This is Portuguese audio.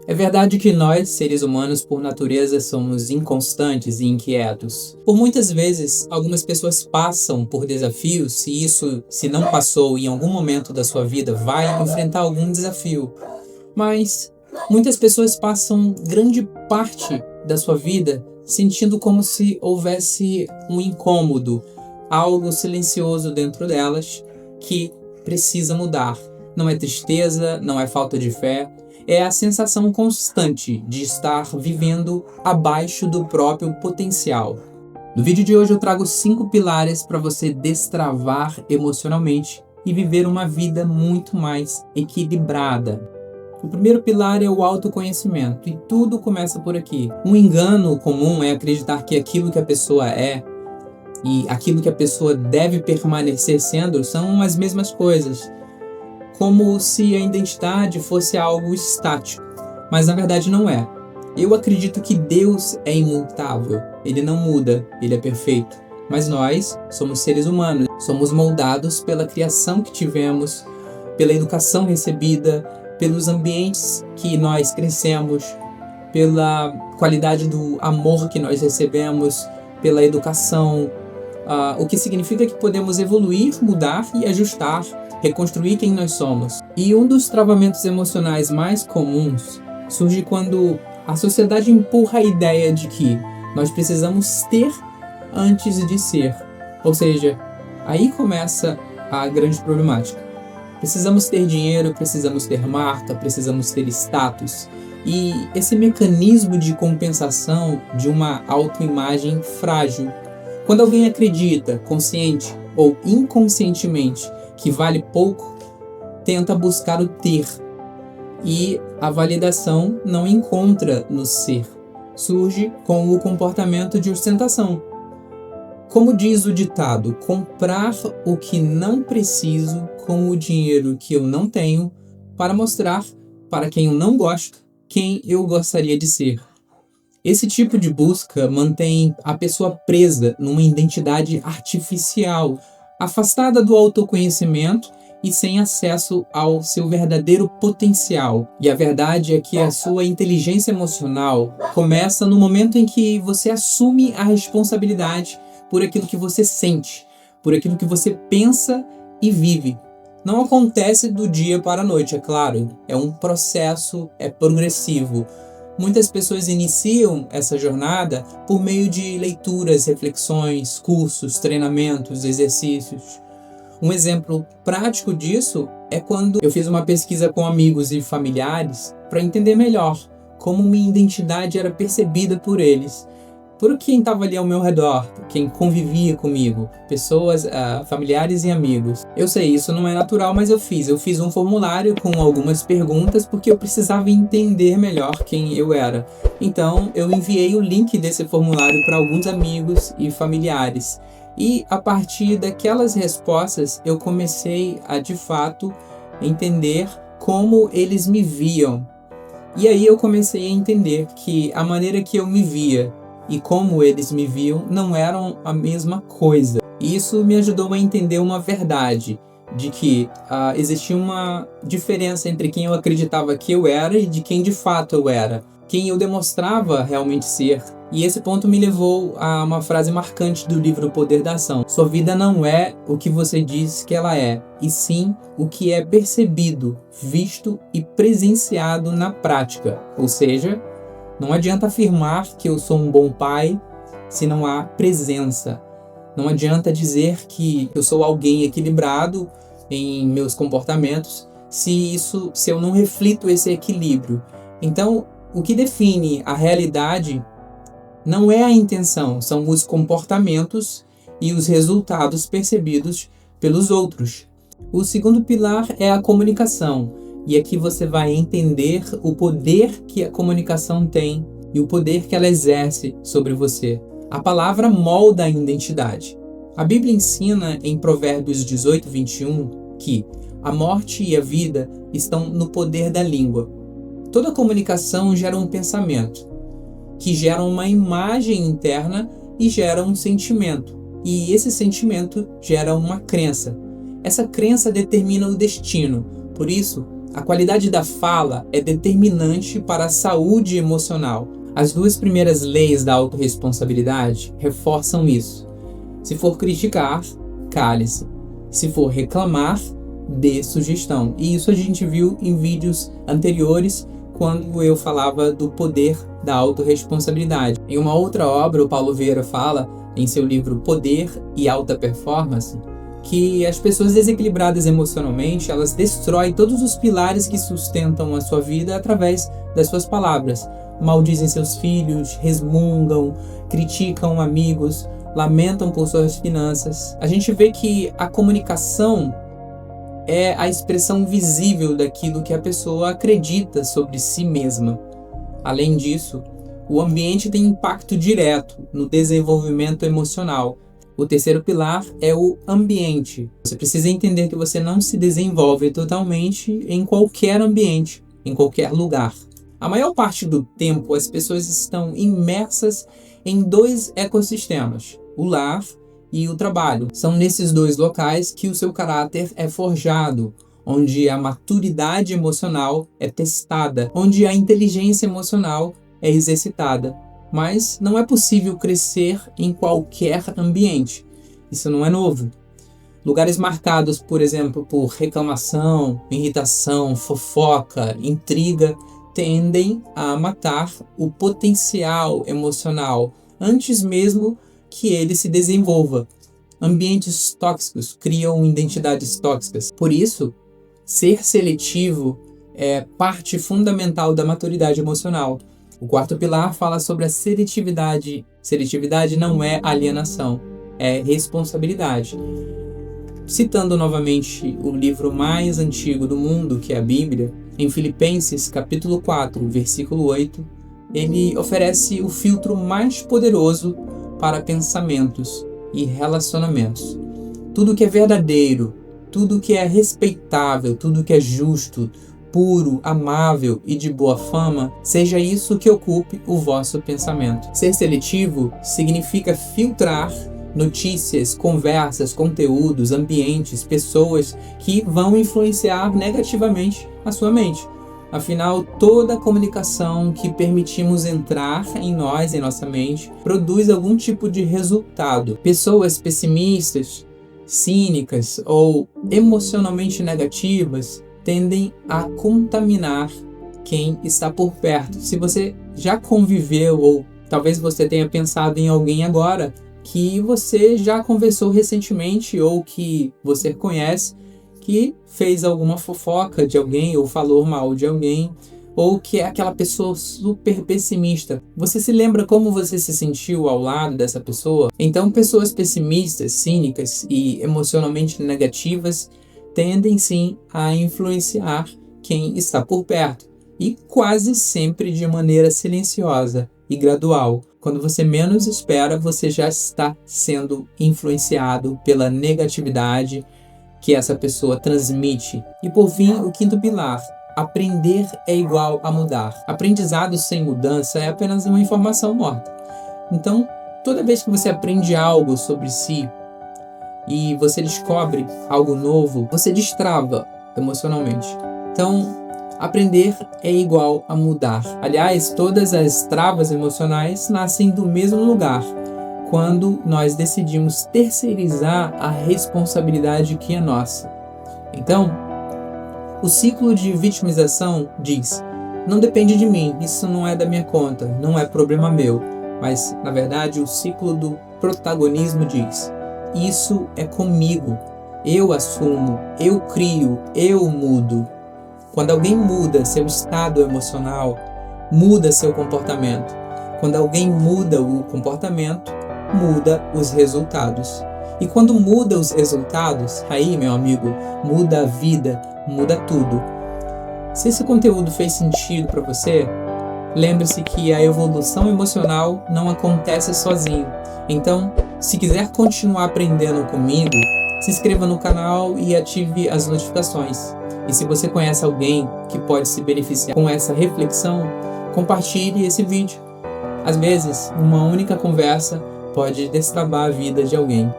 É verdade que nós, seres humanos, por natureza, somos inconstantes e inquietos. Por muitas vezes, algumas pessoas passam por desafios, e isso, se não passou em algum momento da sua vida, vai enfrentar algum desafio. Mas muitas pessoas passam grande parte da sua vida sentindo como se houvesse um incômodo, algo silencioso dentro delas que precisa mudar. Não é tristeza, não é falta de fé, é a sensação constante de estar vivendo abaixo do próprio potencial. No vídeo de hoje eu trago 5 pilares para você destravar emocionalmente e viver uma vida muito mais equilibrada. O primeiro pilar é o autoconhecimento, e tudo começa por aqui. Um engano comum é acreditar que aquilo que a pessoa é e aquilo que a pessoa deve permanecer sendo são as mesmas coisas, como se a identidade fosse algo estático, mas na verdade não é. Eu acredito que Deus é imutável, Ele não muda, Ele é perfeito. Mas nós somos seres humanos, somos moldados pela criação que tivemos, pela educação recebida, pelos ambientes que nós crescemos, pela qualidade do amor que nós recebemos, pela educação, o que significa que podemos evoluir, mudar e ajustar, reconstruir quem nós somos. E um dos travamentos emocionais mais comuns surge quando a sociedade empurra a ideia de que nós precisamos ter antes de ser. Ou seja, aí começa a grande problemática. Precisamos ter dinheiro, precisamos ter marca, precisamos ter status. E esse mecanismo de compensação de uma autoimagem frágil. Quando alguém acredita, consciente ou inconscientemente, que vale pouco, tenta buscar o ter. E a validação não encontra no ser. Surge com o comportamento de ostentação. Como diz o ditado, comprar o que não preciso com o dinheiro que eu não tenho para mostrar para quem eu não gosto quem eu gostaria de ser. Esse tipo de busca mantém a pessoa presa numa identidade artificial, afastada do autoconhecimento e sem acesso ao seu verdadeiro potencial. E a verdade é que a sua inteligência emocional começa no momento em que você assume a responsabilidade por aquilo que você sente, por aquilo que você pensa e vive. Não acontece do dia para a noite, é claro. É um processo, é progressivo. Muitas pessoas iniciam essa jornada por meio de leituras, reflexões, cursos, treinamentos, exercícios. Um exemplo prático disso é quando eu fiz uma pesquisa com amigos e familiares para entender melhor como minha identidade era percebida por eles, por quem estava ali ao meu redor, por quem convivia comigo, pessoas, familiares e amigos. Eu sei, isso não é natural, mas eu fiz um formulário com algumas perguntas porque eu precisava entender melhor quem eu era. Então, eu enviei o link desse formulário para alguns amigos e familiares. E a partir daquelas respostas, eu comecei a, de fato, entender como eles me viam. E aí eu comecei a entender que a maneira que eu me via e como eles me viam não eram a mesma coisa. Isso me ajudou a entender uma verdade, de que existia uma diferença entre quem eu acreditava que eu era e de quem de fato eu era, quem eu demonstrava realmente ser. E esse ponto me levou a uma frase marcante do livro O Poder da Ação. Sua vida não é o que você diz que ela é, e sim o que é percebido, visto e presenciado na prática. Ou seja, não adianta afirmar que eu sou um bom pai se não há presença. Não adianta dizer que eu sou alguém equilibrado em meus comportamentos se eu não reflito esse equilíbrio. Então, o que define a realidade não é a intenção, são os comportamentos e os resultados percebidos pelos outros. O segundo pilar é a comunicação. E aqui você vai entender o poder que a comunicação tem e o poder que ela exerce sobre você. A palavra molda a identidade. A Bíblia ensina em Provérbios 18, 21 que a morte e a vida estão no poder da língua. Toda comunicação gera um pensamento, que gera uma imagem interna e gera um sentimento. E esse sentimento gera uma crença. Essa crença determina o destino. Por isso, A qualidade da fala é determinante para a saúde emocional. As duas primeiras leis da autorresponsabilidade reforçam isso. Se for criticar, cale-se. Se for reclamar, dê sugestão. E isso a gente viu em vídeos anteriores, quando eu falava do poder da autorresponsabilidade. Em uma outra obra, o Paulo Vieira fala, em seu livro Poder e Alta Performance, que as pessoas desequilibradas emocionalmente, elas destroem todos os pilares que sustentam a sua vida através das suas palavras. Maldizem seus filhos, resmungam, criticam amigos, lamentam por suas finanças. A gente vê que a comunicação é a expressão visível daquilo que a pessoa acredita sobre si mesma. Além disso, o ambiente tem impacto direto no desenvolvimento emocional. O terceiro pilar é o ambiente. Você precisa entender que você não se desenvolve totalmente em qualquer ambiente, em qualquer lugar. A maior parte do tempo, as pessoas estão imersas em dois ecossistemas, o lar e o trabalho. São nesses dois locais que o seu caráter é forjado, onde a maturidade emocional é testada, onde a inteligência emocional é exercitada. Mas não é possível crescer em qualquer ambiente. Isso não é novo. Lugares marcados, por exemplo, por reclamação, irritação, fofoca, intriga, tendem a matar o potencial emocional antes mesmo que ele se desenvolva. Ambientes tóxicos criam identidades tóxicas. Por isso, ser seletivo é parte fundamental da maturidade emocional. O quarto pilar fala sobre a seletividade. Seletividade não é alienação, é responsabilidade. Citando novamente o livro mais antigo do mundo, que é a Bíblia, em Filipenses capítulo 4, versículo 8, ele oferece o filtro mais poderoso para pensamentos e relacionamentos. Tudo que é verdadeiro, tudo que é respeitável, tudo que é justo, puro, amável e de boa fama, seja isso que ocupe o vosso pensamento. Ser seletivo significa filtrar notícias, conversas, conteúdos, ambientes, pessoas que vão influenciar negativamente a sua mente. Afinal, toda comunicação que permitimos entrar em nós, em nossa mente, produz algum tipo de resultado. Pessoas pessimistas, cínicas ou emocionalmente negativas tendem a contaminar quem está por perto. Se você já conviveu ou talvez você tenha pensado em alguém agora que você já conversou recentemente ou que você conhece que fez alguma fofoca de alguém ou falou mal de alguém, ou que é aquela pessoa super pessimista. Você se lembra como você se sentiu ao lado dessa pessoa? Então, pessoas pessimistas, cínicas e emocionalmente negativas tendem sim a influenciar quem está por perto, e quase sempre de maneira silenciosa e gradual. Quando você menos espera, você já está sendo influenciado pela negatividade que essa pessoa transmite. E por fim, o quinto pilar: aprender é igual a mudar. Aprendizado sem mudança é apenas uma informação morta. Então, toda vez que você aprende algo sobre si e você descobre algo novo, você destrava emocionalmente. Então, aprender é igual a mudar. Aliás, todas as travas emocionais nascem do mesmo lugar, quando nós decidimos terceirizar a responsabilidade que é nossa. Então, o ciclo de vitimização diz: não depende de mim, isso não é da minha conta, não é problema meu. Mas, na verdade, o ciclo do protagonismo diz: isso é comigo, eu assumo, eu crio, eu mudo. Quando alguém muda seu estado emocional, muda seu comportamento. Quando alguém muda o comportamento, muda os resultados. E quando muda os resultados, aí, meu amigo, muda a vida, muda tudo. Se esse conteúdo fez sentido para você, lembre-se que a evolução emocional não acontece sozinho. Então, se quiser continuar aprendendo comigo, se inscreva no canal e ative as notificações. E se você conhece alguém que pode se beneficiar com essa reflexão, compartilhe esse vídeo. Às vezes, uma única conversa pode destravar a vida de alguém.